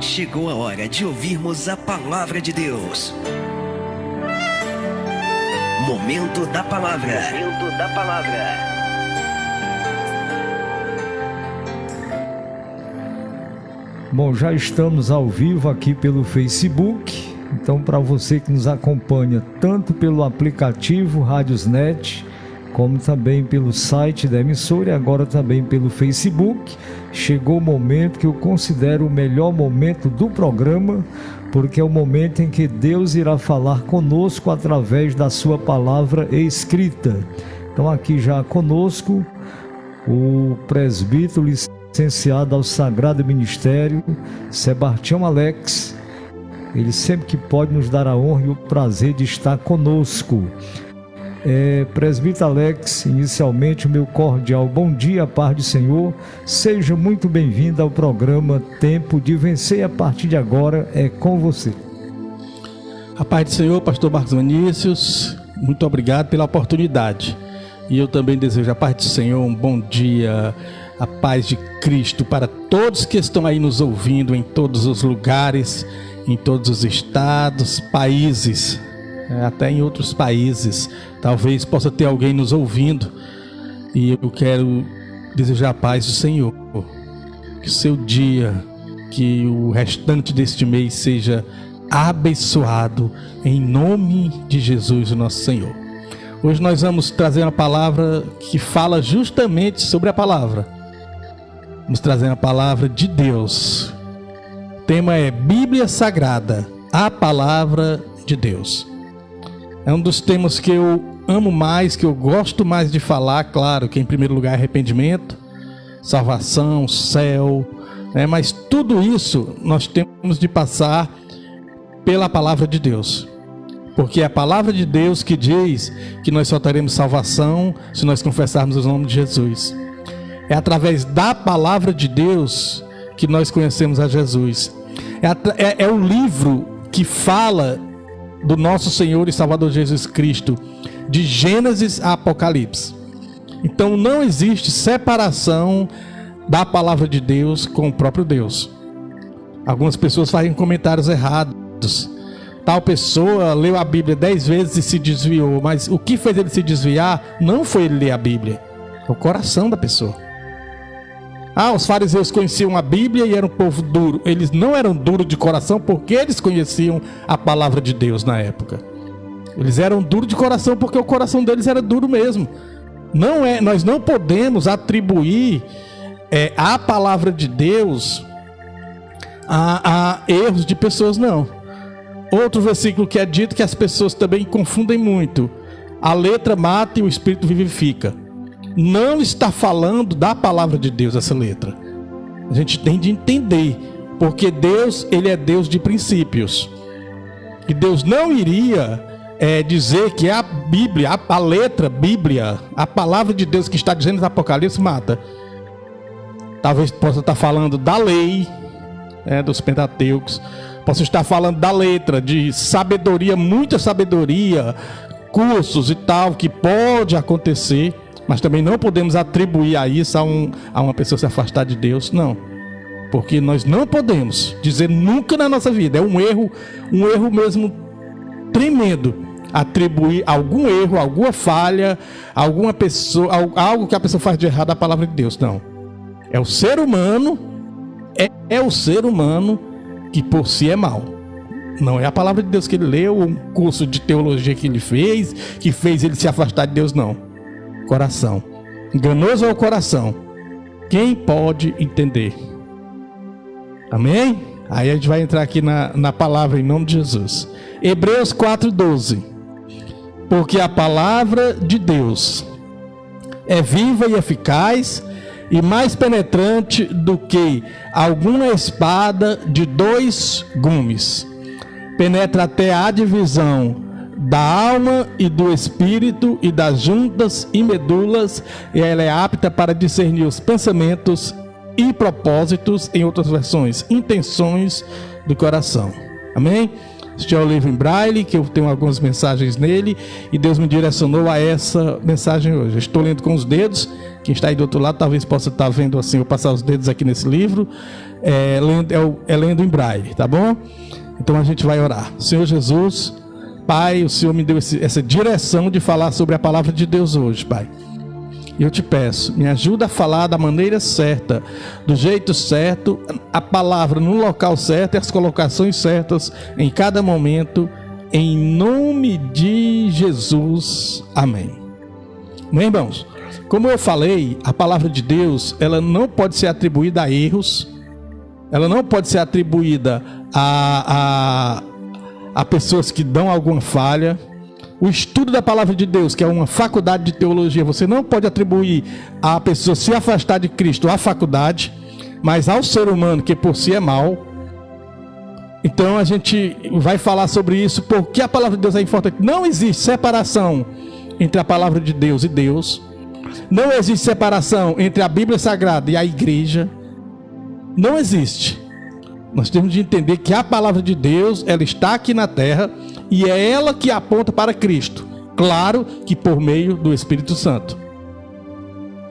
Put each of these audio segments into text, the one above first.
Chegou a hora de ouvirmos a palavra de Deus. Momento da palavra. Momento da palavra. Bom, já estamos ao vivo aqui pelo Facebook. Então, para você que nos acompanha tanto pelo aplicativo Radiosnet, como também pelo site da emissora e agora também pelo Facebook, chegou o momento que eu considero o melhor momento do programa, porque é o momento em que Deus irá falar conosco através da sua palavra escrita. Então aqui já conosco o presbítero licenciado ao Sagrado Ministério, Sebastião Alex. Ele sempre que pode nos dar a honra e o prazer de estar conosco. Presbítero Alex, inicialmente o meu cordial bom dia, paz do Senhor. Seja muito bem-vindo ao programa Tempo de Vencer. A partir de agora é com você. A paz do Senhor, pastor Marcos Vinícius, muito obrigado pela oportunidade. E eu também desejo a paz do Senhor, um bom dia, a paz de Cristo para todos que estão aí nos ouvindo em todos os lugares, em todos os estados, países, até em outros países. Talvez possa ter alguém nos ouvindo, e eu quero desejar a paz do Senhor, que o seu dia, que o restante deste mês seja abençoado em nome de Jesus, o nosso Senhor. Hoje nós vamos trazer uma palavra que fala justamente sobre a palavra. Vamos trazer a palavra de Deus. O tema é Bíblia Sagrada, a palavra de Deus. É um dos temas que eu amo mais, que eu gosto mais de falar. Claro que em primeiro lugar é arrependimento, salvação, céu, mas tudo isso nós temos de passar pela palavra de Deus, porque é a palavra de Deus que diz que nós só teremos salvação se nós confessarmos o nome de Jesus. É através da palavra de Deus que nós conhecemos a Jesus. É o livro que fala do nosso Senhor e Salvador Jesus Cristo, de Gênesis a Apocalipse. Então não existe separação da palavra de Deus com o próprio Deus. Algumas pessoas fazem comentários errados. Tal pessoa leu a Bíblia 10 vezes e se desviou, mas o que fez ele se desviar não foi ele ler a Bíblia, é o coração da pessoa. Os fariseus conheciam a Bíblia e eram um povo duro. Eles não eram duros de coração porque eles conheciam a palavra de Deus na época. Eles eram duros de coração porque o coração deles era duro mesmo. Nós não podemos atribuir a palavra de Deus a erros de pessoas, não. Outro versículo que é dito que as pessoas também confundem muito: a letra mata e o espírito vivifica. Não está falando da palavra de Deus essa letra. A gente tem de entender, porque Deus, ele é Deus de princípios. E Deus não iria dizer que a Bíblia, a letra Bíblia, a palavra de Deus que está dizendo no Apocalipse mata. Talvez possa estar falando da lei, dos Pentateucos. Possa estar falando da letra, de sabedoria, muita sabedoria, cursos e tal, que pode acontecer. Mas também não podemos atribuir a isso a uma pessoa se afastar de Deus, não. Porque nós não podemos dizer nunca na nossa vida, é um erro mesmo tremendo, atribuir algum erro, alguma falha, alguma pessoa, algo que a pessoa faz de errado à palavra de Deus, não. É o ser humano, é o ser humano que por si é mau. Não é a palavra de Deus que ele leu, um curso de teologia que ele fez, que fez ele se afastar de Deus, não. Coração. Enganoso é o coração. Quem pode entender? Amém? Aí a gente vai entrar aqui na palavra em nome de Jesus. Hebreus 4:12. Porque a palavra de Deus é viva e eficaz e mais penetrante do que alguma espada de 2 gumes. Penetra até a divisão da alma e do espírito e das juntas e medulas, e ela é apta para discernir os pensamentos e propósitos, em outras versões, intenções do coração. Amém? Este é o livro em braille, que eu tenho algumas mensagens nele, e Deus me direcionou a essa mensagem hoje. Eu estou lendo com os dedos. Quem está aí do outro lado talvez possa estar vendo assim, eu passar os dedos aqui nesse livro. Lendo em braille, tá bom? Então a gente vai orar. Senhor Jesus, Pai, o Senhor me deu essa direção de falar sobre a palavra de Deus hoje, Pai. E eu te peço, me ajuda a falar da maneira certa, do jeito certo, a palavra no local certo e as colocações certas em cada momento, em nome de Jesus. Amém. Amém, irmãos? Como eu falei, a palavra de Deus, ela não pode ser atribuída a erros, ela não pode ser atribuída a pessoas que dão alguma falha. O estudo da palavra de Deus, que é uma faculdade de teologia, você não pode atribuir a pessoa se afastar de Cristo à faculdade, mas ao ser humano que por si é mau. Então a gente vai falar sobre isso, porque a palavra de Deus é importante. Não existe separação entre a palavra de Deus e Deus. Não existe separação entre a Bíblia Sagrada e a igreja. Não existe. Nós temos de entender que a palavra de Deus, ela está aqui na terra e é ela que aponta para Cristo. Claro que por meio do Espírito Santo.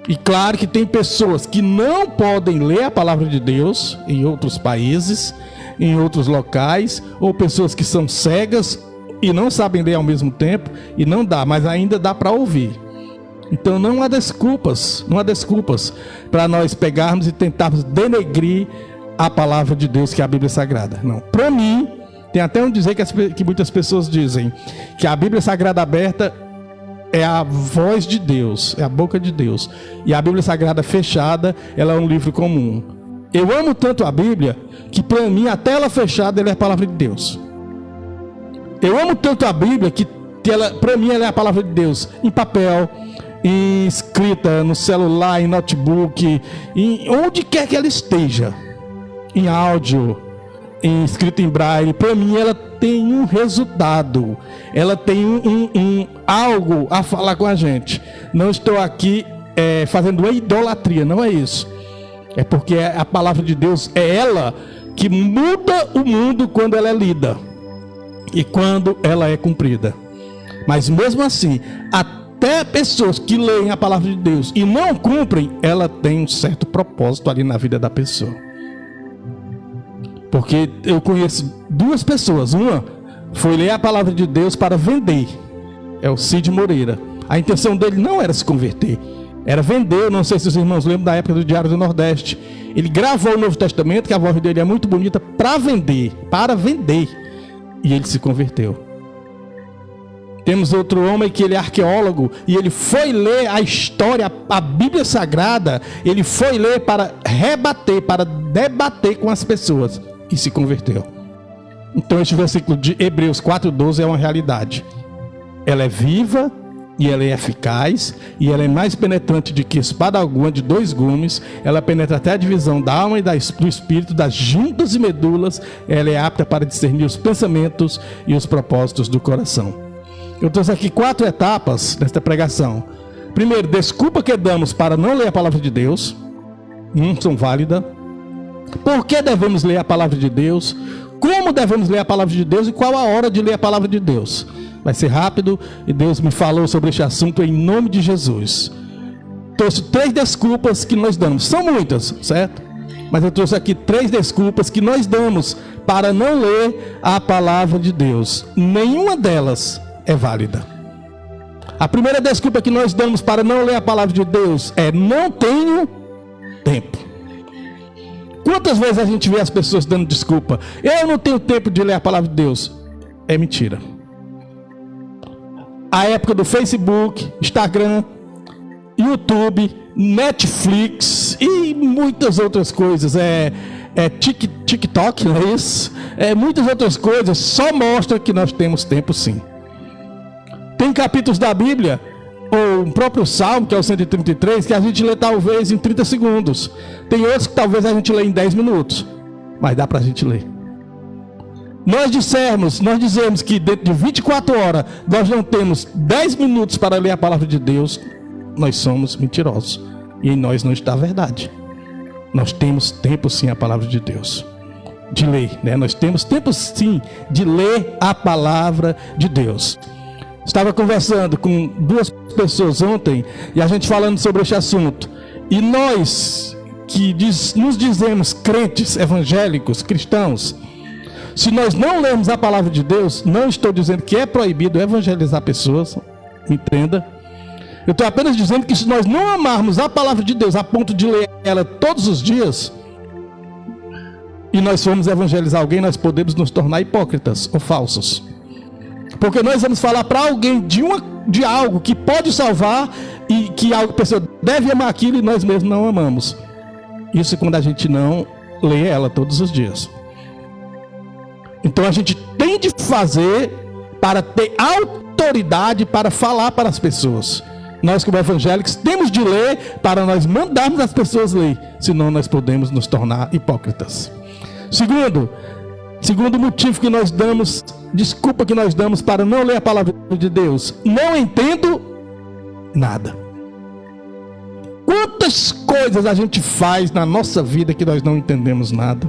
E claro que tem pessoas que não podem ler a palavra de Deus em outros países, em outros locais, ou pessoas que são cegas e não sabem ler ao mesmo tempo, e não dá, mas ainda dá para ouvir. Então não há desculpas para nós pegarmos e tentarmos denegrir a palavra de Deus, que é a Bíblia Sagrada. Não, para mim, tem até um dizer que muitas pessoas dizem que a Bíblia Sagrada aberta é a voz de Deus, é a boca de Deus, e a Bíblia Sagrada fechada, ela é um livro comum. Eu amo tanto a Bíblia que para mim a tela fechada ela é a palavra de Deus. Eu amo tanto a Bíblia que para mim ela é a palavra de Deus em papel, em escrita, no celular, em notebook, em onde quer que ela esteja, em áudio, em escrita em braille. Para mim ela tem um resultado, ela tem algo a falar com a gente. Não estou aqui fazendo uma idolatria, não é isso. É porque a palavra de Deus é ela que muda o mundo quando ela é lida e quando ela é cumprida. Mas mesmo assim, até pessoas que leem a palavra de Deus e não cumprem, ela tem um certo propósito ali na vida da pessoa. Porque eu conheço duas pessoas. Uma foi ler a palavra de Deus para vender. É o Cid Moreira. A intenção dele não era se converter, era vender. Eu não sei se os irmãos lembram da época do Diário do Nordeste. Ele gravou o Novo Testamento, que a voz dele é muito bonita, para vender. E ele se converteu. Temos outro homem que ele é arqueólogo e ele foi ler a história, a Bíblia Sagrada. Ele foi ler para rebater, para debater com as pessoas, e se converteu. Então este versículo de Hebreus 4:12 é uma realidade. Ela é viva e ela é eficaz, e ela é mais penetrante do que espada alguma de 2 gumes. Ela penetra até a divisão da alma e do espírito, das juntas e medulas. Ela é apta para discernir os pensamentos e os propósitos do coração. Eu trouxe aqui 4 etapas nesta pregação. Primeiro, desculpa que damos para não ler a palavra de Deus. São válidas. Por que devemos ler a palavra de Deus? Como devemos ler a palavra de Deus? E qual a hora de ler a palavra de Deus? Vai ser rápido, e Deus me falou sobre este assunto em nome de Jesus. Trouxe 3 desculpas que nós damos. São muitas, certo? Mas eu trouxe aqui 3 desculpas que nós damos para não ler a palavra de Deus. Nenhuma delas é válida. A primeira desculpa que nós damos para não ler a palavra de Deus é: não tenho tempo. Quantas vezes a gente vê as pessoas dando desculpa? Eu não tenho tempo de ler a palavra de Deus. É mentira. A época do Facebook, Instagram, YouTube, Netflix e muitas outras coisas, TikTok, não é isso? Muitas outras coisas só mostram que nós temos tempo, sim. Tem capítulos da Bíblia, ou o próprio Salmo, que é o 133, que a gente lê talvez em 30 segundos. Tem outros que talvez a gente lê em 10 minutos, mas dá pra gente ler. Nós dizemos que dentro de 24 horas nós não temos 10 minutos para ler a palavra de Deus, nós somos mentirosos. E em nós não está a verdade. Nós temos tempo sim a palavra de Deus. de ler, né? Nós temos tempo sim de ler a palavra de Deus. Estava conversando com duas pessoas ontem e a gente falando sobre este assunto. E nós que nos dizemos crentes, evangélicos, cristãos, se nós não lermos a palavra de Deus, não estou dizendo que é proibido evangelizar pessoas, entenda. Eu estou apenas dizendo que se nós não amarmos a palavra de Deus a ponto de ler ela todos os dias, e nós formos evangelizar alguém, nós podemos nos tornar hipócritas ou falsos. Porque nós vamos falar para alguém de algo que pode salvar e que a pessoa deve amar aquilo e nós mesmos não amamos. Isso quando a gente não lê ela todos os dias. Então a gente tem de fazer para ter autoridade para falar para as pessoas. Nós como evangélicos temos de ler para nós mandarmos as pessoas ler, senão nós podemos nos tornar hipócritas. Segundo motivo que nós damos, desculpa que nós damos para não ler a palavra de Deus: não entendo nada. Quantas coisas a gente faz na nossa vida que nós não entendemos nada?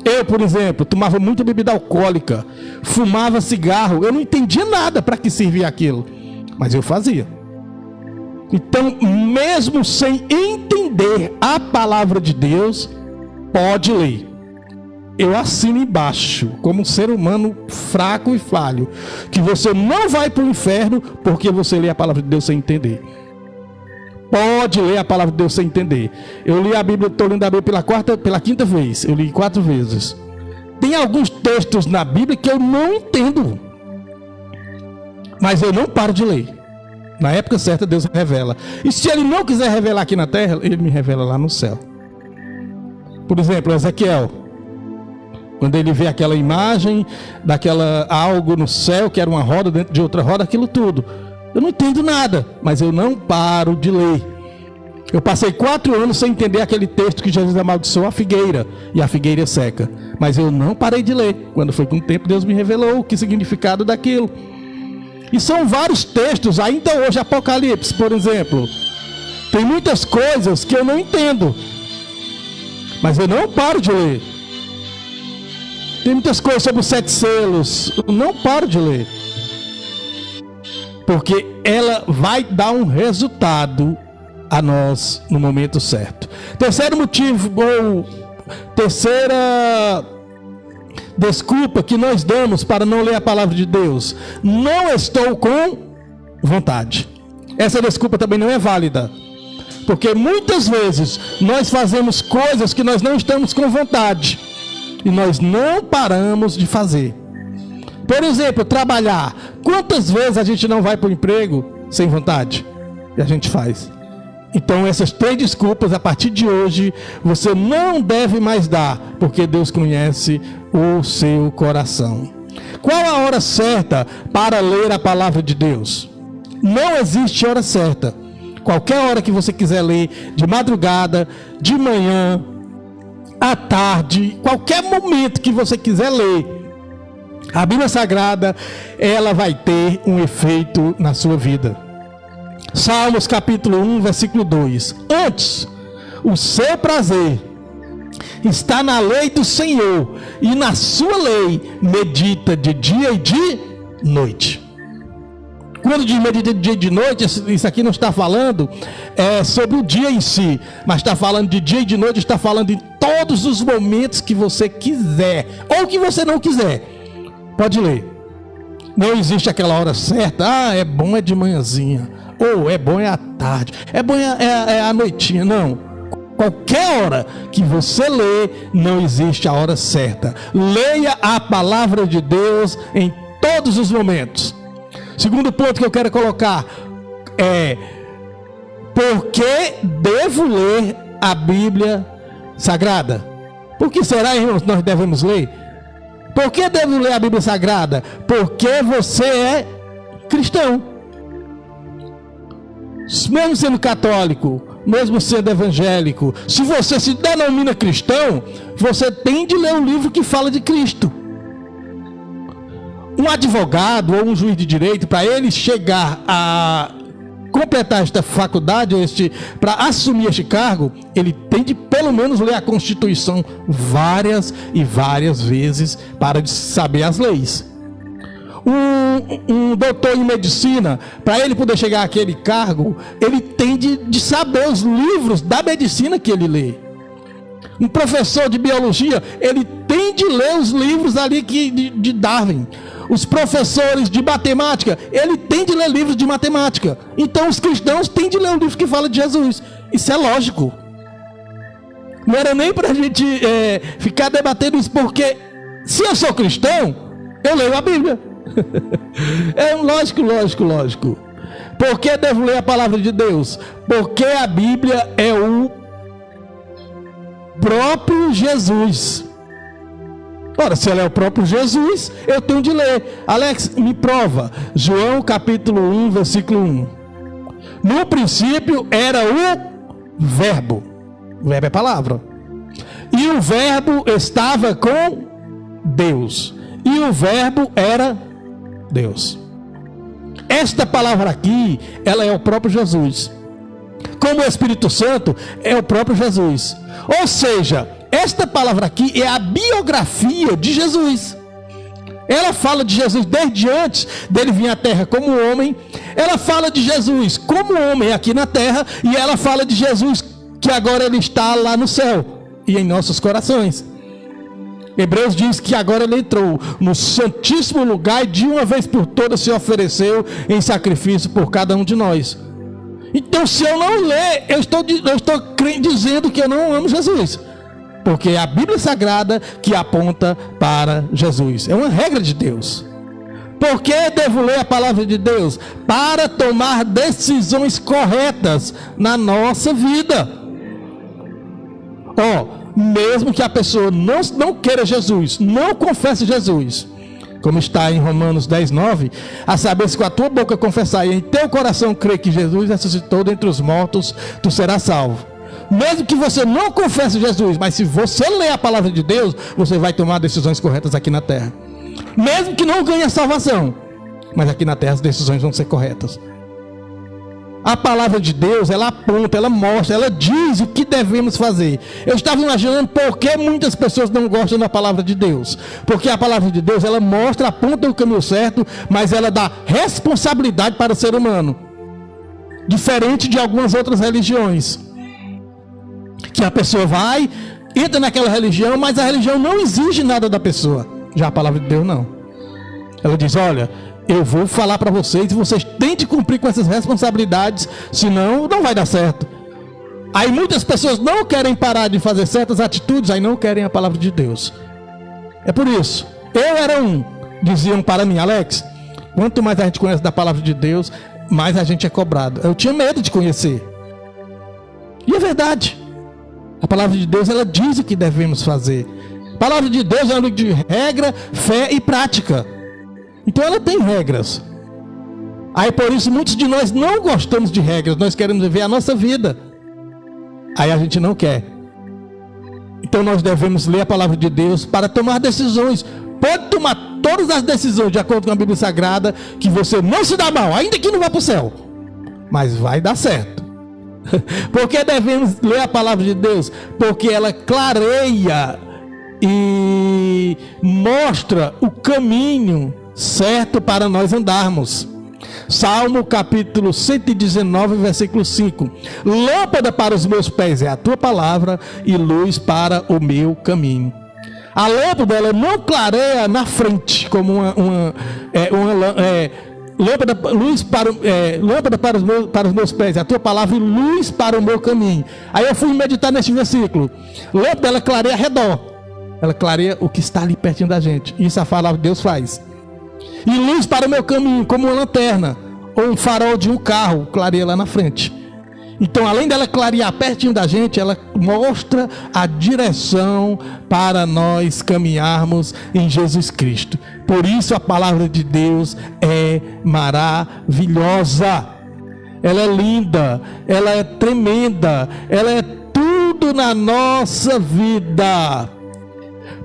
Eu, por exemplo, tomava muita bebida alcoólica, fumava cigarro, eu não entendia nada para que servia aquilo, mas eu fazia. Então, mesmo sem entender a palavra de Deus, pode ler. Eu assino embaixo, como um ser humano fraco e falho, que você não vai para o inferno porque você lê a palavra de Deus sem entender. Pode ler a palavra de Deus sem entender. Eu li a Bíblia, estou lendo a Bíblia pela quinta vez. Eu li 4 vezes. Tem alguns textos na Bíblia que eu não entendo, mas eu não paro de ler. Na época certa Deus revela. E se Ele não quiser revelar aqui na terra, Ele me revela lá no céu. Por exemplo, Ezequiel, quando ele vê aquela imagem daquela algo no céu, que era uma roda dentro de outra roda, aquilo tudo, eu não entendo nada, mas eu não paro de ler. Eu passei 4 anos sem entender aquele texto que Jesus amaldiçoou a figueira e a figueira seca, mas eu não parei de ler. Quando foi com o tempo, Deus me revelou o que significado daquilo. E são vários textos, ainda hoje, Apocalipse, por exemplo, tem muitas coisas que eu não entendo, mas eu não paro de ler. Tem muitas coisas sobre os 7 selos, eu não paro de ler, porque ela vai dar um resultado a nós no momento certo. Terceiro motivo, ou terceira desculpa que nós damos para não ler a palavra de Deus: não estou com vontade. Essa desculpa também não é válida, porque muitas vezes nós fazemos coisas que nós não estamos com vontade e nós não paramos de fazer. Por exemplo, trabalhar. Quantas vezes a gente não vai para o emprego sem vontade? E a gente faz. Então essas 3 desculpas, a partir de hoje, você não deve mais dar, porque Deus conhece o seu coração. Qual a hora certa para ler a palavra de Deus? Não existe hora certa. Qualquer hora que você quiser ler, de madrugada, de manhã, à tarde, qualquer momento que você quiser ler, a Bíblia Sagrada, ela vai ter um efeito na sua vida. Salmos capítulo 1, versículo 2. Antes, o seu prazer está na lei do Senhor, e na sua lei medita de dia e de noite. Quando diz medita de dia e de noite, isso aqui não está falando sobre o dia em si, mas está falando de dia e de noite, está falando em todos os momentos que você quiser, ou que você não quiser. Pode ler. Não existe aquela hora certa. É bom de manhãzinha, ou é bom à tarde, é bom à noitinha. Não. Qualquer hora que você lê, não existe a hora certa. Leia a palavra de Deus em todos os momentos. Segundo ponto que eu quero colocar é: por que devo ler a Bíblia Sagrada? Por que será, irmãos, nós devemos ler? Por que devo ler a Bíblia Sagrada? Porque você é cristão. Mesmo sendo católico, mesmo sendo evangélico, se você se denomina cristão, você tem de ler um livro que fala de Cristo. Um advogado ou um juiz de direito, para ele chegar a completar esta faculdade, para assumir este cargo, ele tem de pelo pelo menos ler a Constituição várias e várias vezes para saber as leis. Um doutor em medicina, para ele poder chegar àquele cargo, ele tem de saber os livros da medicina que ele lê. Um professor de biologia, ele tem de ler os livros ali de Darwin. Os professores de matemática, ele tem de ler livros de matemática. Então os cristãos têm de ler um livro que fala de Jesus. Isso é lógico. Não era nem para a gente ficar debatendo isso, porque se eu sou cristão, eu leio a Bíblia. É lógico. Por que devo ler a palavra de Deus? Porque a Bíblia é o próprio Jesus. Ora, se ela é o próprio Jesus, eu tenho de ler. Alex, me prova. João capítulo 1, versículo 1. No princípio era o Verbo. O verbo é palavra. E o Verbo estava com Deus. E o Verbo era Deus. Esta palavra aqui, ela é o próprio Jesus. Como o Espírito Santo é o próprio Jesus. Ou seja, esta palavra aqui é a biografia de Jesus. Ela fala de Jesus desde antes dele vir à terra como homem. Ela fala de Jesus como homem aqui na terra. E ela fala de Jesus que agora ele está lá no céu e em nossos corações. Hebreus diz que agora ele entrou no santíssimo lugar e de uma vez por todas se ofereceu em sacrifício por cada um de nós. Então, se eu não ler, eu estou dizendo que eu não amo Jesus, porque é a Bíblia Sagrada que aponta para Jesus. É uma regra de Deus. Por que devo ler a palavra de Deus? Para tomar decisões corretas na nossa vida. Mesmo que a pessoa não queira Jesus, não confesse Jesus, como está em Romanos 10:9, a saber, se com a tua boca confessar e em teu coração crer que Jesus ressuscitou dentre os mortos, tu serás salvo. Mesmo que você não confesse Jesus, mas se você ler a palavra de Deus, você vai tomar decisões corretas aqui na terra. Mesmo que não ganhe a salvação, mas aqui na terra as decisões vão ser corretas. A palavra de Deus, ela aponta, ela mostra, ela diz o que devemos fazer. Eu estava imaginando por que muitas pessoas não gostam da palavra de Deus. Porque a palavra de Deus, ela mostra, aponta o caminho certo, mas ela dá responsabilidade para o ser humano. Diferente de algumas outras religiões. Que a pessoa vai, entra naquela religião, mas a religião não exige nada da pessoa. Já a palavra de Deus não. Ela diz, olha, eu vou falar para vocês e vocês têm de cumprir com essas responsabilidades, senão não vai dar certo. Aí muitas pessoas não querem parar de fazer certas atitudes, aí não querem a palavra de Deus. É por isso, eu era diziam para mim, Alex, quanto mais a gente conhece da palavra de Deus, mais a gente é cobrado. Eu tinha medo de conhecer. E é verdade. A palavra de Deus, ela diz o que devemos fazer. A palavra de Deus é um livro de regra, fé e prática. Então ela tem regras. Aí por isso muitos de nós não gostamos de regras. Nós queremos viver a nossa vida. Aí a gente não quer. Então nós devemos ler a palavra de Deus para tomar decisões. Pode tomar todas as decisões de acordo com a Bíblia Sagrada, que você não se dá mal, ainda que não vá para o céu, mas vai dar certo. Por que devemos ler a palavra de Deus? Porque ela clareia e mostra o caminho certo para nós andarmos. Salmo capítulo 119, versículo 5. Lâmpada para os meus pés é a tua palavra e luz para o meu caminho. A lâmpada, ela não clareia na frente como lâmpada, lâmpada para os meus pés é a tua palavra e luz para o meu caminho. Aí eu fui meditar neste versículo. Lâmpada, ela clareia ao redor, ela clareia o que está ali pertinho da gente. Isso a palavra de Deus faz. E luz para o meu caminho, como uma lanterna ou um farol de um carro, clareia lá na frente. Então, além dela clarear pertinho da gente, ela mostra a direção para nós caminharmos em Jesus Cristo. Por isso a palavra de Deus é maravilhosa. Ela é linda, ela é tremenda, ela é tudo na nossa vida.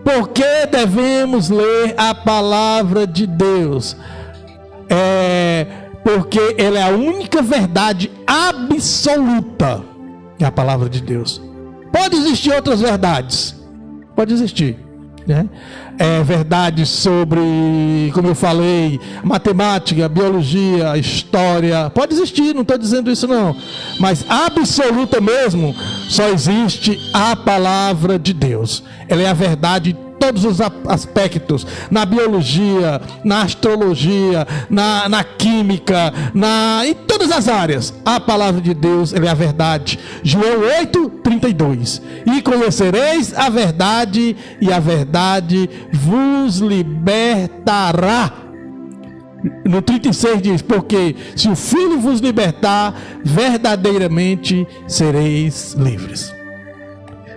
Por que devemos ler a palavra de Deus? Porque ela é a única verdade absoluta, é a palavra de Deus. Pode existir outras verdades. Pode existir, né? Verdades sobre, como eu falei, matemática, biologia, história. Pode existir, não estou dizendo isso não. Mas absoluta mesmo, só existe a palavra de Deus. Ela é a verdade em todos os aspectos. Na biologia, na astrologia, na química, em todas as áreas. A palavra de Deus, ela é a verdade. João 8:32. E conhecereis a verdade, e a verdade vos libertará. No 36 diz: porque se o Filho vos libertar, verdadeiramente sereis livres.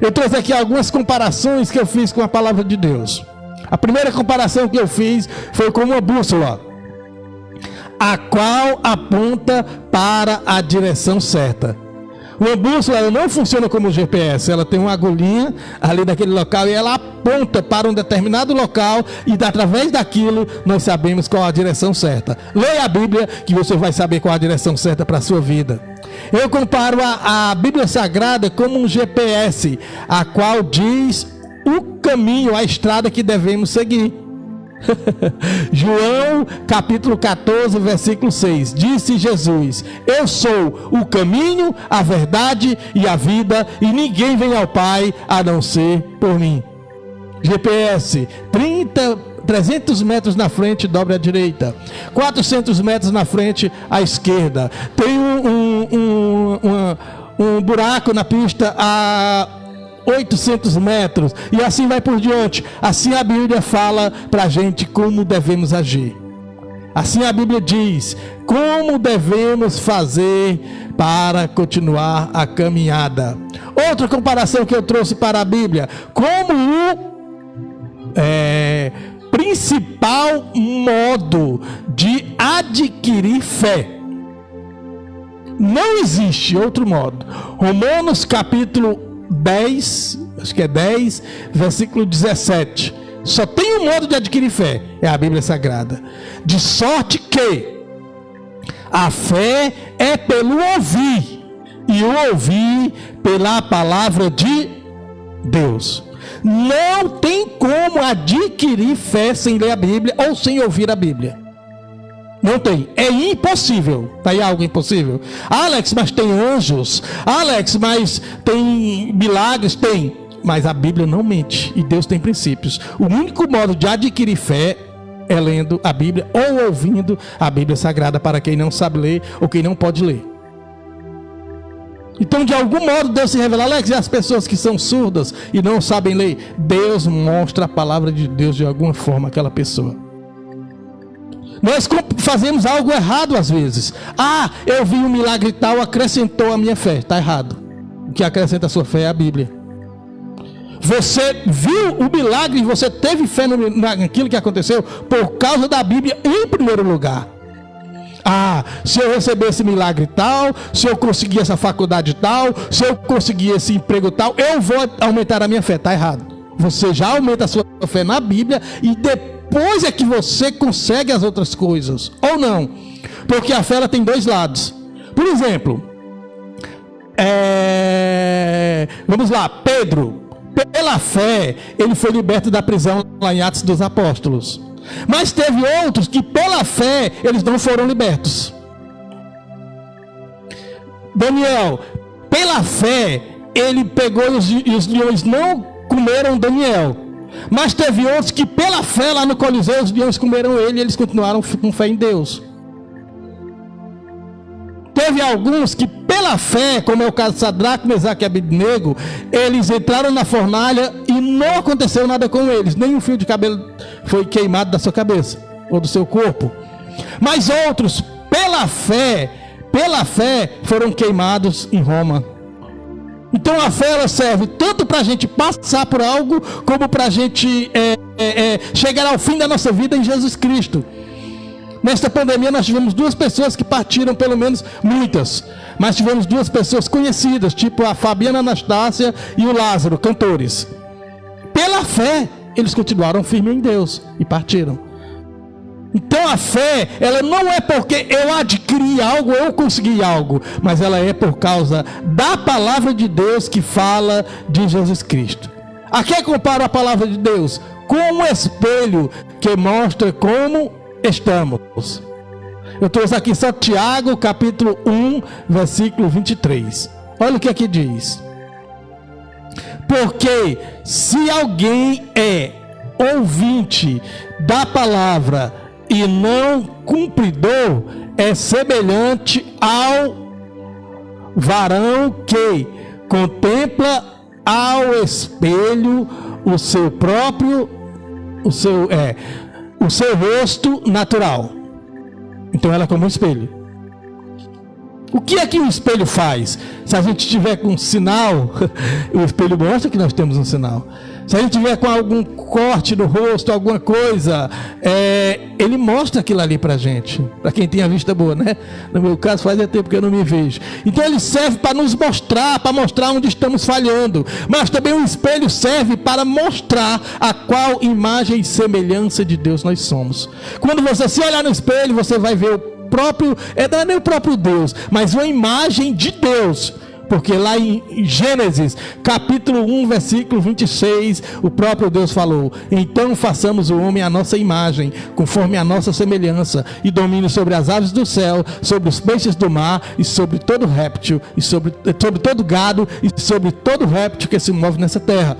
Eu trouxe aqui algumas comparações que eu fiz com a palavra de Deus. A primeira comparação que eu fiz foi com uma bússola, a qual aponta para a direção certa. Uma bússola, ela não funciona como GPS, ela tem uma agulhinha ali daquele local e ela aponta para um determinado local e através daquilo nós sabemos qual a direção certa. Leia a Bíblia que você vai saber qual a direção certa para a sua vida. Eu comparo a Bíblia Sagrada como um GPS, a qual diz o caminho, a estrada que devemos seguir. João capítulo 14, versículo 6. Disse Jesus: eu sou o caminho, a verdade e a vida, e ninguém vem ao Pai a não ser por mim. GPS, 300 metros na frente, dobre à direita. 400 metros na frente, à esquerda. Tem um buraco na pista a 800 metros. E assim vai por diante. Assim a Bíblia fala para a gente como devemos agir. Assim a Bíblia diz como devemos fazer para continuar a caminhada. Outra comparação que eu trouxe para a Bíblia, como o principal modo de adquirir fé. Não existe outro modo. Romanos capítulo 10, acho que é 10, versículo 17. Só tem um modo de adquirir fé, é a Bíblia Sagrada. De sorte que a fé é pelo ouvir, e o ouvir pela palavra de Deus. Não tem como adquirir fé sem ler a Bíblia ou sem ouvir a Bíblia. Não tem, é impossível. Tá aí algo impossível? Alex, mas tem anjos. Alex, mas tem milagres? Tem. Mas a Bíblia não mente e Deus tem princípios. O único modo de adquirir fé é lendo a Bíblia ou ouvindo a Bíblia Sagrada, para quem não sabe ler ou quem não pode ler. Então, de algum modo, Deus se revela. Alex, e as pessoas que são surdas e não sabem ler? Deus mostra a palavra de Deus de alguma forma àquela pessoa. Nós fazemos algo errado às vezes. Eu vi um milagre tal, acrescentou a minha fé. Está errado. O que acrescenta a sua fé é a Bíblia. Você viu o milagre e você teve fé naquilo que aconteceu por causa da Bíblia em primeiro lugar. Se eu receber esse milagre tal, se eu conseguir essa faculdade tal, se eu conseguir esse emprego tal, eu vou aumentar a minha fé. Está errado. Você já aumenta a sua fé na Bíblia e depois é que você consegue as outras coisas. Ou não. Porque a fé ela tem dois lados. Por exemplo, vamos lá, Pedro. Pela fé, ele foi liberto da prisão lá em Atos dos Apóstolos. Mas teve outros que pela fé, eles não foram libertos. Daniel, pela fé, ele pegou e os leões não comeram Daniel. Mas teve outros que pela fé lá no Coliseu, os leões comeram ele e eles continuaram com fé em Deus. Teve alguns que pela fé, como é o caso de Sadraque, Mesaque e Abednego, eles entraram na fornalha e não aconteceu nada com eles. Nem um fio de cabelo foi queimado da sua cabeça ou do seu corpo. Mas outros, pela fé, foram queimados em Roma. Então a fé ela serve tanto para a gente passar por algo, como para a gente chegar ao fim da nossa vida em Jesus Cristo. Nesta pandemia nós tivemos duas pessoas que partiram, pelo menos muitas, mas tivemos duas pessoas conhecidas, tipo a Fabiana Anastácia e o Lázaro, cantores. Pela fé, eles continuaram firmes em Deus e partiram. Então a fé, ela não é porque eu adquiri algo, eu consegui algo, mas ela é por causa da palavra de Deus que fala de Jesus Cristo. A que compara a palavra de Deus? Com um espelho que mostra como estamos. Eu trouxe aqui só Tiago, capítulo 1, versículo 23. Olha o que aqui diz. Porque se alguém é ouvinte da palavra e não cumpridor, é semelhante ao varão que contempla ao espelho o seu rosto natural. Então ela é como um espelho. O que é que o espelho faz? Se a gente tiver com um sinal, o espelho mostra que nós temos um sinal. Se a gente tiver com algum corte no rosto, alguma coisa, ele mostra aquilo ali pra gente. Para quem tem a vista boa, né? No meu caso, faz tempo que eu não me vejo. Então ele serve para nos mostrar, para mostrar onde estamos falhando. Mas também o espelho serve para mostrar a qual imagem e semelhança de Deus nós somos. Quando você se olhar no espelho, você vai ver não é nem o próprio Deus, mas uma imagem de Deus. Porque lá em Gênesis, capítulo 1, versículo 26, o próprio Deus falou: então façamos o homem à nossa imagem, conforme a nossa semelhança, e domine sobre as aves do céu, sobre os peixes do mar, e sobre todo réptil, e sobre todo gado, e sobre todo réptil que se move nessa terra.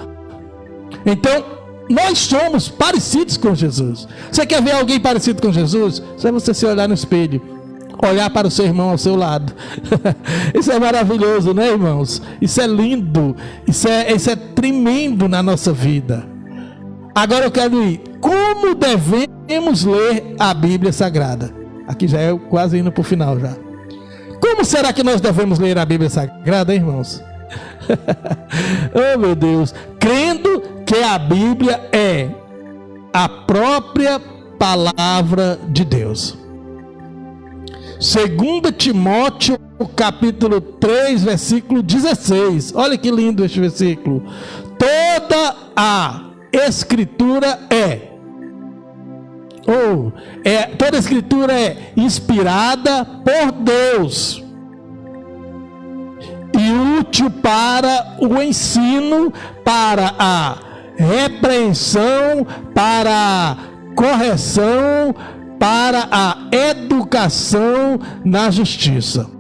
Então, nós somos parecidos com Jesus. Você quer ver alguém parecido com Jesus? Só você se olhar no espelho, olhar para o seu irmão ao seu lado. Isso é maravilhoso, né, irmãos? Isso é lindo, isso é tremendo na nossa vida. Agora eu quero ir. Como devemos ler a Bíblia Sagrada? Aqui já é quase indo para o final já. Como será que nós devemos ler a Bíblia Sagrada, hein, irmãos? Oh, meu Deus. Crendo que a Bíblia é a própria palavra de Deus. 2 Timóteo, capítulo 3, versículo 16. Olha que lindo este versículo. Toda a Escritura toda a Escritura é inspirada por Deus e útil para o ensino, para a repreensão, para a correção, para a educação na justiça.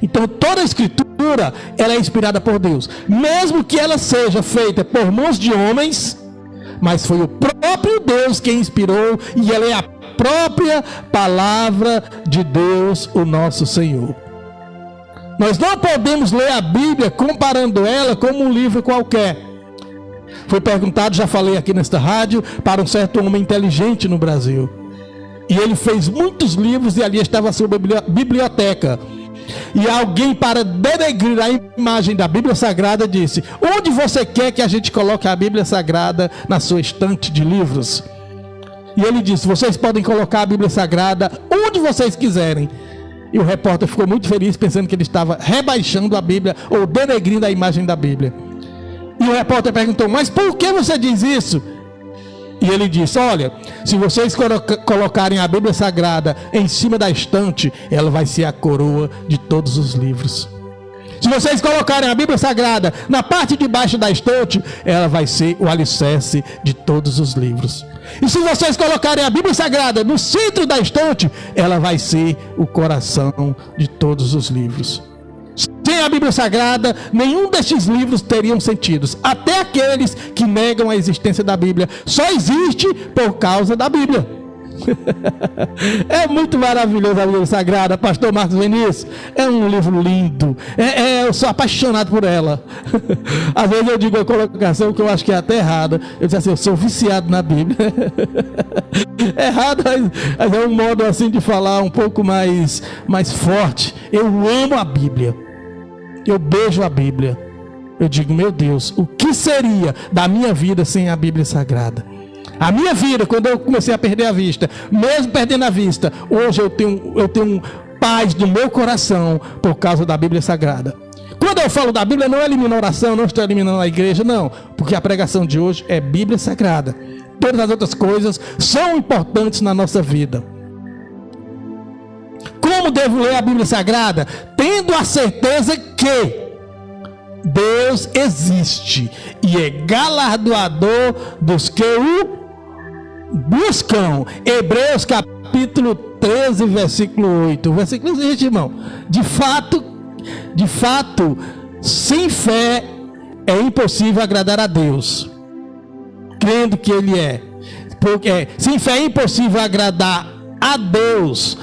Então toda a Escritura, ela é inspirada por Deus, mesmo que ela seja feita por mãos de homens, mas foi o próprio Deus quem inspirou, e ela é a própria palavra de Deus, o nosso Senhor. Nós não podemos ler a Bíblia comparando ela como um livro qualquer. Foi perguntado, já falei aqui nesta rádio, para um certo homem inteligente no Brasil. E ele fez muitos livros, e ali estava a sua biblioteca. E alguém, para denegrir a imagem da Bíblia Sagrada, disse: onde você quer que a gente coloque a Bíblia Sagrada na sua estante de livros? E ele disse: vocês podem colocar a Bíblia Sagrada onde vocês quiserem. E o repórter ficou muito feliz, pensando que ele estava rebaixando a Bíblia, ou denegrindo a imagem da Bíblia. E o repórter perguntou: mas por que você diz isso? E ele disse: olha, se vocês colocarem a Bíblia Sagrada em cima da estante, ela vai ser a coroa de todos os livros. Se vocês colocarem a Bíblia Sagrada na parte de baixo da estante, ela vai ser o alicerce de todos os livros. E se vocês colocarem a Bíblia Sagrada no centro da estante, ela vai ser o coração de todos os livros. Sem a Bíblia Sagrada, nenhum destes livros teriam sentidos. Até aqueles que negam a existência da Bíblia. Só existe por causa da Bíblia. É muito maravilhoso a Bíblia Sagrada, pastor Marcos Vinícius. É um livro lindo. Eu sou apaixonado por ela. Às vezes eu digo a colocação que eu acho que é até errada. Eu digo assim: eu sou viciado na Bíblia. É errado, mas é um modo assim de falar um pouco mais forte. Eu amo a Bíblia. Eu beijo a Bíblia. Eu digo: meu Deus, o que seria da minha vida sem a Bíblia Sagrada? A minha vida, quando eu comecei a perder a vista, mesmo perdendo a vista, hoje eu tenho paz no meu coração por causa da Bíblia Sagrada. Quando eu falo da Bíblia, não elimino a oração, não estou eliminando a igreja, não, porque a pregação de hoje é Bíblia Sagrada. todas as outras coisas são importantes na nossa vida. Como devo ler a Bíblia Sagrada? Tendo a certeza que Deus existe e é galardoador dos que o buscam. Hebreus capítulo 13, versículo 8. O versículo existe, irmão. De fato, sem fé é impossível agradar a Deus, crendo que Ele é. Sem fé é impossível agradar a Deus,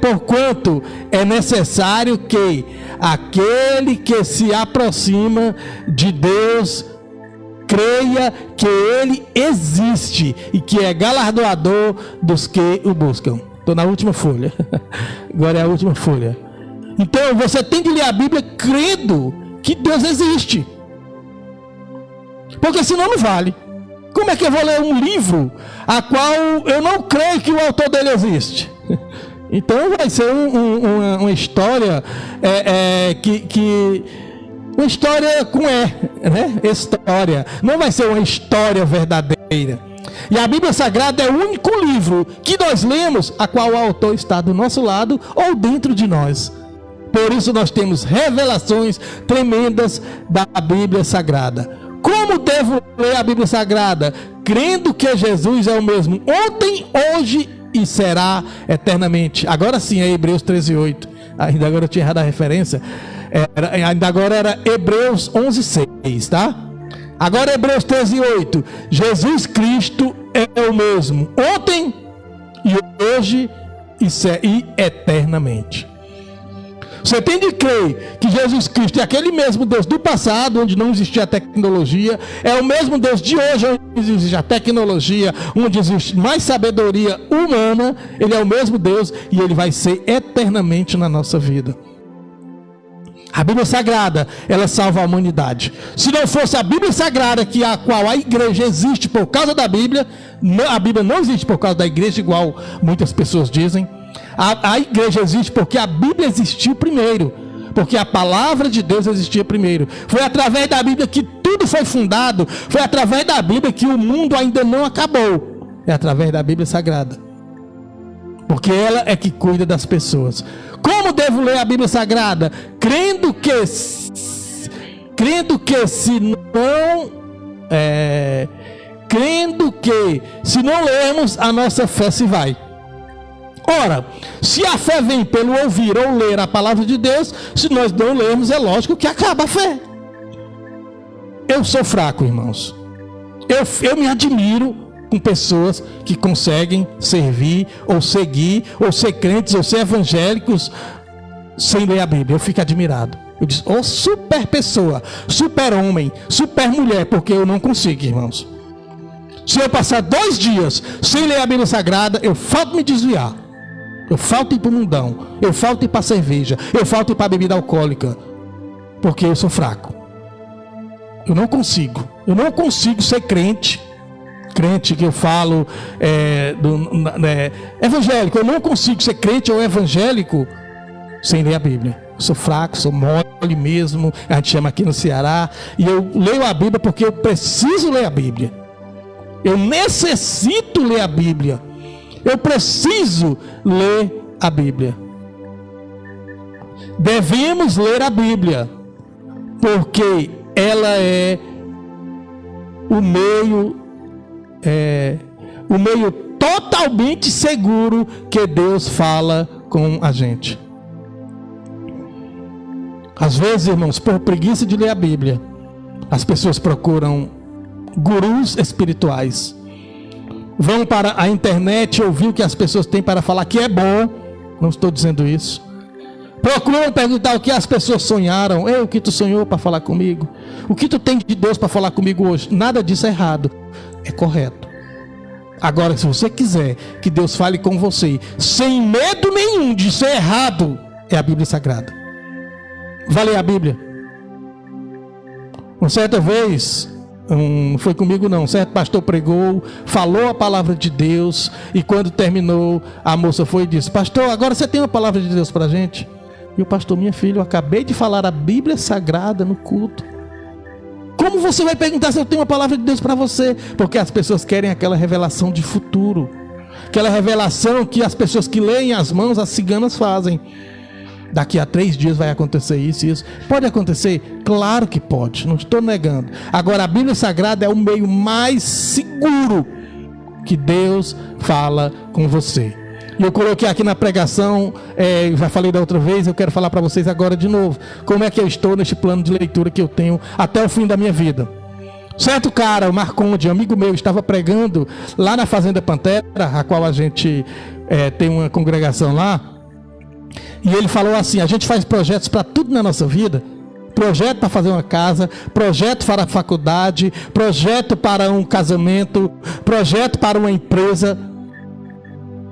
porquanto é necessário que aquele que se aproxima de Deus creia que Ele existe e que é galardoador dos que o buscam. Estou na última folha. Agora é a última folha. Então você tem que ler a Bíblia crendo que Deus existe, porque senão não vale. Como é que eu vou ler um livro a qual eu não creio que o autor dele existe? Então vai ser uma história uma história com né? História. Não vai ser uma história verdadeira. E a Bíblia Sagrada é o único livro que nós lemos a qual o autor está do nosso lado ou dentro de nós. Por isso nós temos revelações tremendas da Bíblia Sagrada. Como devo ler a Bíblia Sagrada? Crendo que Jesus é o mesmo ontem, hoje e será eternamente. Agora sim é Hebreus 13:8. Ainda agora eu tinha errado a referência. Ainda agora era Hebreus 11:6, tá? Agora Hebreus 13:8. Jesus Cristo é o mesmo ontem e hoje e eternamente. Você tem de crer que Jesus Cristo é aquele mesmo Deus do passado, onde não existia a tecnologia, é o mesmo Deus de hoje, onde existe a tecnologia, onde existe mais sabedoria humana. Ele é o mesmo Deus e Ele vai ser eternamente na nossa vida. A Bíblia Sagrada, ela salva a humanidade. Se não fosse a Bíblia Sagrada, a qual a igreja existe por causa da Bíblia, a Bíblia não existe por causa da igreja, igual muitas pessoas dizem. A igreja existe porque a Bíblia existiu primeiro, porque a palavra de Deus existia primeiro. Foi através da Bíblia que tudo foi fundado, foi através da Bíblia que o mundo ainda não acabou. É através da Bíblia Sagrada, porque ela é que cuida das pessoas. Como devo ler a Bíblia Sagrada? Crendo que se não lermos, a nossa fé se vai. Ora, se a fé vem pelo ouvir ou ler a palavra de Deus, se nós não lermos, é lógico que acaba a fé. Eu sou fraco, irmãos. Eu me admiro com pessoas que conseguem servir, ou seguir, ou ser crentes, ou ser evangélicos sem ler a Bíblia. Eu fico admirado. Eu digo, oh, super pessoa, super homem, super mulher, porque eu não consigo, irmãos. Se eu passar 2 dias sem ler a Bíblia Sagrada, eu falto me desviar. Eu falto ir para o mundão, eu falto ir para a cerveja, eu falto ir para a bebida alcoólica, porque eu sou fraco. Eu não consigo ser crente que eu falo evangélico. Eu não consigo ser crente ou evangélico sem ler a Bíblia. Eu sou fraco, sou mole mesmo, a gente chama aqui no Ceará, e eu leio a Bíblia porque eu preciso ler a Bíblia. Eu necessito ler a Bíblia. Eu preciso ler a Bíblia. Devemos ler a Bíblia, porque ela é o meio totalmente seguro que Deus fala com a gente. Às vezes, irmãos, por preguiça de ler a Bíblia, as pessoas procuram gurus espirituais, vão para a internet ouvir o que as pessoas têm para falar que é bom. Não estou dizendo isso. Procuram perguntar o que as pessoas sonharam. O que tu sonhou para falar comigo? O que tu tem de Deus para falar comigo hoje? Nada disso é errado, é correto. Agora, se você quiser que Deus fale com você sem medo nenhum de ser errado, é a Bíblia Sagrada. Vai ler a Bíblia. Uma certa vez, não foi comigo não, certo pastor pregou, falou a palavra de Deus, e quando terminou, a moça foi e disse: pastor, agora você tem uma palavra de Deus pra gente? E o pastor: minha filha, eu acabei de falar a Bíblia Sagrada no culto. Como você vai perguntar se eu tenho uma palavra de Deus para você? Porque as pessoas querem aquela revelação de futuro, aquela revelação que as pessoas que leem as mãos, as ciganas fazem. Daqui a 3 dias vai acontecer isso e isso. Pode acontecer? Claro que pode, não estou negando. Agora, a Bíblia Sagrada é o meio mais seguro que Deus fala com você. E eu coloquei aqui na pregação, já falei da outra vez, eu quero falar para vocês agora de novo. Como é que eu estou neste plano de leitura que eu tenho até o fim da minha vida. Certo cara, o Marconde, amigo meu, estava pregando lá na Fazenda Pantera, a qual a gente tem uma congregação lá. E ele falou assim, a gente faz projetos para tudo na nossa vida. Projeto para fazer uma casa, projeto para a faculdade, projeto para um casamento, projeto para uma empresa.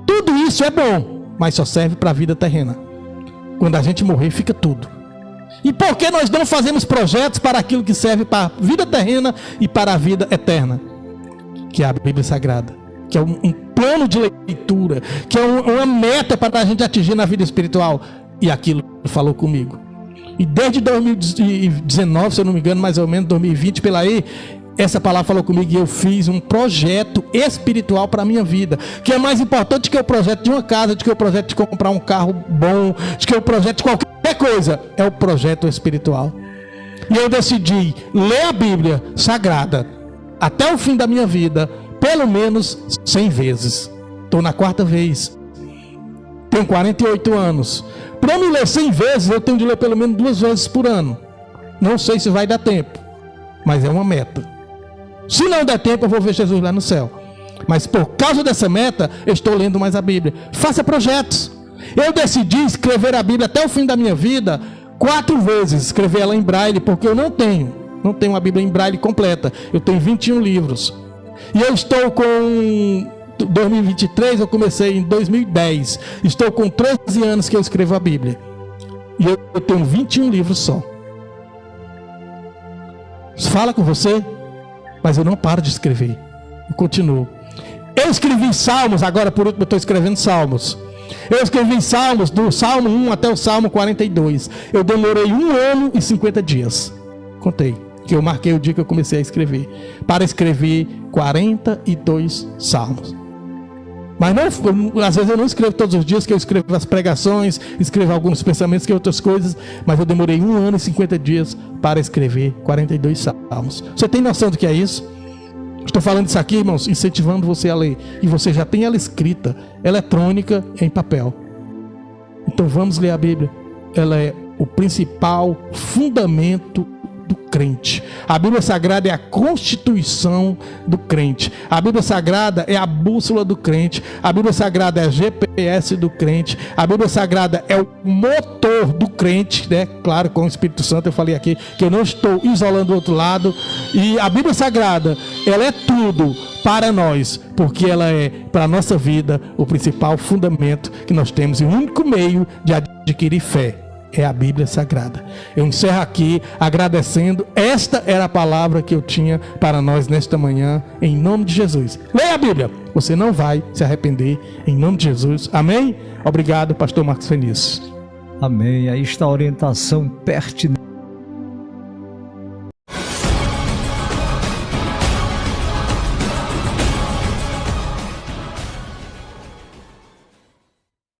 Tudo isso é bom, mas só serve para a vida terrena. Quando a gente morrer, fica tudo. E por que nós não fazemos projetos para aquilo que serve para a vida terrena e para a vida eterna? Que é a Bíblia Sagrada, que é um plano de leitura, que é uma meta para a gente atingir na vida espiritual. E aquilo falou comigo. E desde 2019, se eu não me engano, mais ou menos 2020, pela aí, essa palavra falou comigo e eu fiz um projeto espiritual para a minha vida, que é mais importante que o projeto de uma casa, de que o projeto de comprar um carro bom, de que o projeto de qualquer coisa, é o projeto espiritual. E eu decidi ler a Bíblia Sagrada até o fim da minha vida, pelo menos 100 vezes. Estou na 4ª vez. Tenho 48 anos. Para me ler 100 vezes, eu tenho de ler pelo menos 2 vezes por ano. Não sei se vai dar tempo, mas é uma meta. Se não der tempo, eu vou ver Jesus lá no céu. Mas por causa dessa meta, eu estou lendo mais a Bíblia. Faça projetos. Eu decidi escrever a Bíblia até o fim da minha vida 4 vezes. Escrever ela em braille, porque eu não tenho uma Bíblia em braille completa. Eu tenho 21 livros. E eu estou com 2023, eu comecei em 2010. Estou com 13 anos que eu escrevo a Bíblia. E eu tenho 21 livros só. Fala com você, mas eu não paro de escrever. Eu continuo. Eu escrevi Salmos, agora por último eu estou escrevendo Salmos. Eu escrevi Salmos, do Salmo 1 até o Salmo 42. Eu demorei 1 ano e 50 dias. Contei, que eu marquei o dia que eu comecei a escrever. Para escrever 42 Salmos. Mas não, às vezes eu não escrevo todos os dias, que eu escrevo as pregações, escrevo alguns pensamentos, que outras coisas, mas eu demorei 1 ano e 50 dias para escrever 42 salmos. Você tem noção do que é isso? Estou falando isso aqui, irmãos, incentivando você a ler. E você já tem ela escrita, eletrônica, em papel. Então vamos ler a Bíblia. Ela é o principal fundamento do crente. A Bíblia Sagrada é a constituição do crente. A Bíblia Sagrada é a bússola do crente. A Bíblia Sagrada é a GPS do crente. A Bíblia Sagrada é o motor do crente, né? Claro, com o Espírito Santo, eu falei aqui que eu não estou isolando o outro lado. E a Bíblia Sagrada, ela é tudo para nós, porque ela é, para a nossa vida, o principal fundamento que nós temos e o único meio de adquirir fé. É a Bíblia Sagrada. Eu encerro aqui agradecendo. Esta era a palavra que eu tinha para nós nesta manhã, em nome de Jesus. Leia a Bíblia, você não vai se arrepender, em nome de Jesus. Amém? Obrigado, pastor Marcos Fenício. Amém. Aí está a orientação pertinente.